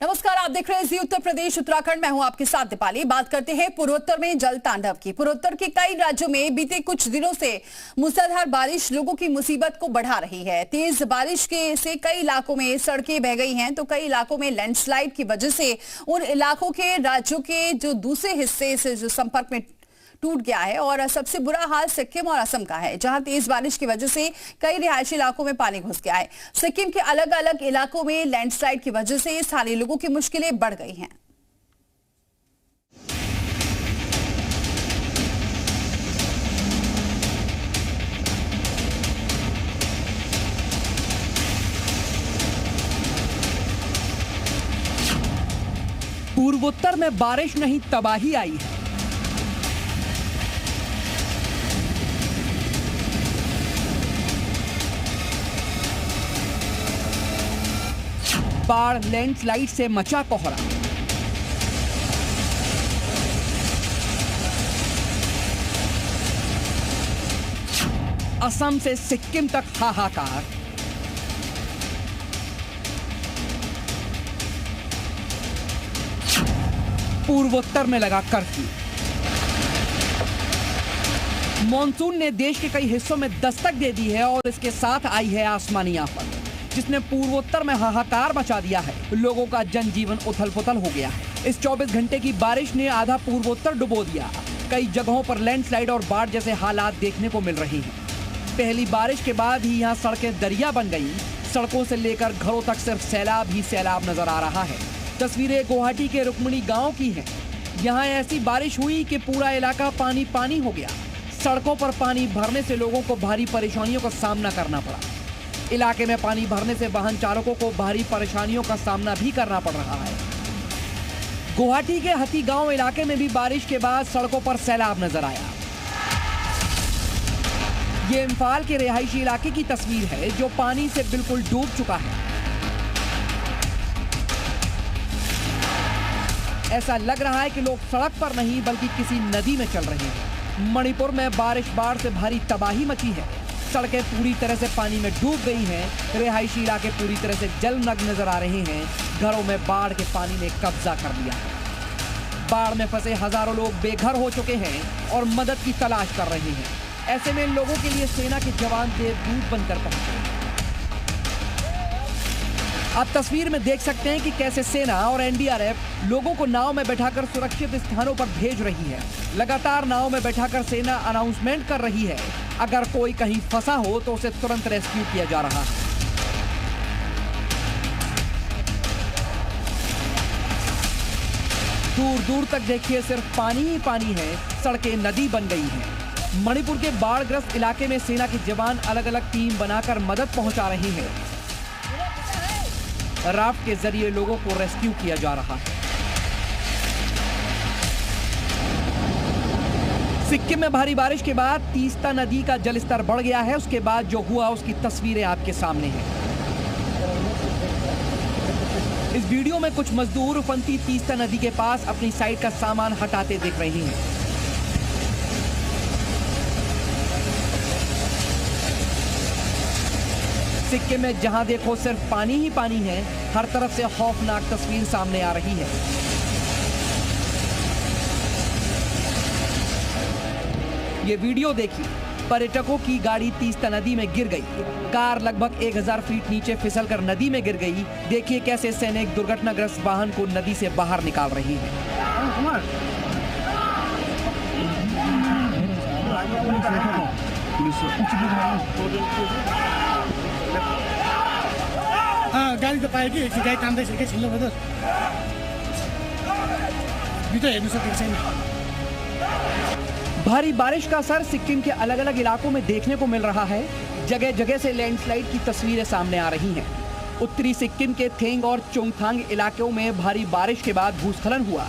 नमस्कार, आप देख रहे हैं जी उत्तर प्रदेश उत्तराखंड। मैं हूं आपके साथ दीपाली। बात करते हैं पूर्वोत्तर में जल तांडव की। पूर्वोत्तर के कई राज्यों में बीते कुछ दिनों से मूसलाधार बारिश लोगों की मुसीबत को बढ़ा रही है। तेज बारिश से कई इलाकों में सड़कें बह गई हैं, तो कई इलाकों में लैंडस्लाइड की वजह से उन इलाकों के राज्यों के जो दूसरे हिस्से से जो संपर्क में टूट गया है। और सबसे बुरा हाल सिक्किम और असम का है, जहां तेज बारिश की वजह से कई रिहायशी इलाकों में पानी घुस गया है। सिक्किम के अलग अलग इलाकों में लैंडस्लाइड की वजह से स्थानीय लोगों की मुश्किलें बढ़ गई हैं। पूर्वोत्तर में बारिश नहीं, तबाही आई है। बाढ़, लैंडस्लाइड से मचा कोहरा। असम से सिक्किम तक हाहाकार। पूर्वोत्तर में लगा कर्फ्यू। मॉनसून ने देश के कई हिस्सों में दस्तक दे दी है और इसके साथ आई है आसमानी आफत, जिसने पूर्वोत्तर में हाहाकार मचा दिया है। लोगों का जनजीवन उथल-पुथल हो गया है। इस 24 घंटे की बारिश ने आधा पूर्वोत्तर डुबो दिया। कई जगहों पर लैंडस्लाइड और बाढ़ जैसे हालात देखने को मिल रही हैं। पहली बारिश के बाद ही यहाँ सड़कें दरिया बन गई। सड़कों से लेकर घरों तक सिर्फ सैलाब ही सैलाब नजर आ रहा है। तस्वीरें गुवाहाटी के रुक्मिणी गांव की हैं। यहाँ ऐसी बारिश हुई कि पूरा इलाका पानी पानी हो गया। सड़कों पर पानी भरने से लोगों को भारी परेशानियों का सामना करना पड़ा। इलाके में पानी भरने से वाहन चालकों को भारी परेशानियों का सामना भी करना पड़ रहा है। गुवाहाटी के हथी गांव इलाके में भी बारिश के बाद सड़कों पर सैलाब नजर आया। ये इम्फाल के रिहायशी इलाके की तस्वीर है, जो पानी से बिल्कुल डूब चुका है। ऐसा लग रहा है कि लोग सड़क पर नहीं बल्कि किसी नदी में चल रहे हैं। मणिपुर में बारिश बाढ़ से भारी तबाही मची है। सड़कें पूरी तरह से पानी में डूब गई हैं। रिहायशी इलाके पूरी तरह से जलमग्न नजर आ रहे हैं। घरों में बाढ़ के पानी ने कब्जा कर लिया है। बाढ़ में फंसे हजारों लोग बेघर हो चुके हैं और मदद की तलाश कर रहे हैं। ऐसे में लोगों के लिए सेना के जवान देवदूत बनकर पहुंचे। आप तस्वीर में देख सकते हैं कि कैसे सेना और एनडीआरएफ लोगों को नाव में बैठाकर सुरक्षित स्थानों पर भेज रही है। लगातार नाव में बैठाकर सेना अनाउंसमेंट कर रही है, अगर कोई कहीं फंसा हो तो उसे तुरंत रेस्क्यू किया जा रहा है। दूर दूर तक देखिए सिर्फ पानी ही पानी है। सड़कें नदी बन गई हैं। मणिपुर के बाढ़ग्रस्त इलाके में सेना के जवान अलग अलग टीम बनाकर मदद पहुंचा रहे हैं। राफ्ट के जरिए लोगों को रेस्क्यू किया जा रहा है। सिक्किम में भारी बारिश के बाद तीस्ता नदी का जलस्तर बढ़ गया है। उसके बाद जो हुआ उसकी तस्वीरें आपके सामने हैं। इस वीडियो में कुछ मजदूर उफनती तीस्ता नदी के पास अपनी साइड का सामान हटाते दिख रहे हैं। सिक्किम में जहां देखो सिर्फ पानी ही पानी है। हर तरफ से खौफनाक तस्वीर सामने आ रही है। ये वीडियो देखिए, पर्यटकों की गाड़ी तीस्ता नदी में गिर गई। कार लगभग 1000 फीट नीचे फिसलकर नदी में गिर गई। देखिए कैसे सैनिक दुर्घटनाग्रस्त वाहन को नदी से बाहर निकाल रही है। गाडी त पायो कि गाडी तान्दैछ कि छिल्लो भयो त भिडियो हेर्नु सकेको छैन। भारी बारिश का असर सिक्किम के अलग अलग इलाकों में देखने को मिल रहा है। जगह जगह से लैंडस्लाइड की तस्वीरें सामने आ रही हैं। उत्तरी सिक्किम के थेंग और चुंगथांग इलाकों में भारी बारिश के बाद भूस्खलन हुआ।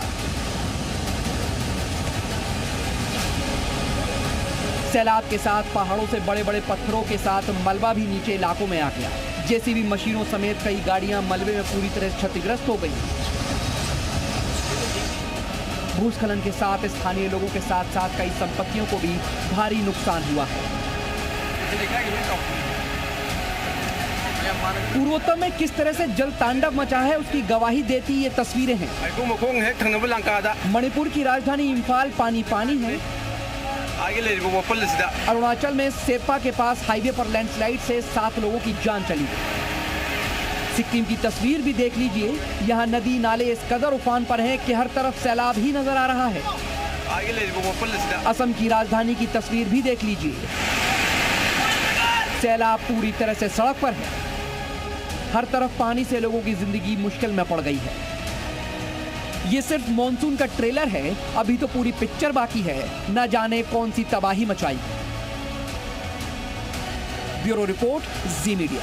सैलाब के साथ पहाड़ों से बड़े बड़े पत्थरों के साथ मलबा भी नीचे इलाकों में आ गया। जेसीबी मशीनों समेत कई गाड़ियां मलबे में पूरी तरह क्षतिग्रस्त हो गई। भूस्खलन के साथ स्थानीय लोगों के साथ साथ कई संपत्तियों को भी भारी नुकसान हुआ है। पूर्वोत्तर में किस तरह से जल तांडव मचा है उसकी गवाही देती ये तस्वीरें हैं। मणिपुर की राजधानी इम्फाल पानी पानी है। अरुणाचल में सेप्पा के पास हाईवे पर लैंडस्लाइड से 7 लोगों की जान चली गई। सिक्किम की तस्वीर भी देख लीजिए, यहाँ नदी नाले इस कदर उफान पर हैं कि हर तरफ सैलाब ही नजर आ रहा है। असम की राजधानी की तस्वीर भी देख लीजिए, सैलाब पूरी तरह से सड़क पर है। हर तरफ पानी से लोगों की जिंदगी मुश्किल में पड़ गई है। ये सिर्फ मॉनसून का ट्रेलर है, अभी तो पूरी पिक्चर बाकी है, न जाने कौन सी तबाही मचाई। ब्यूरो रिपोर्ट, जी मीडिया।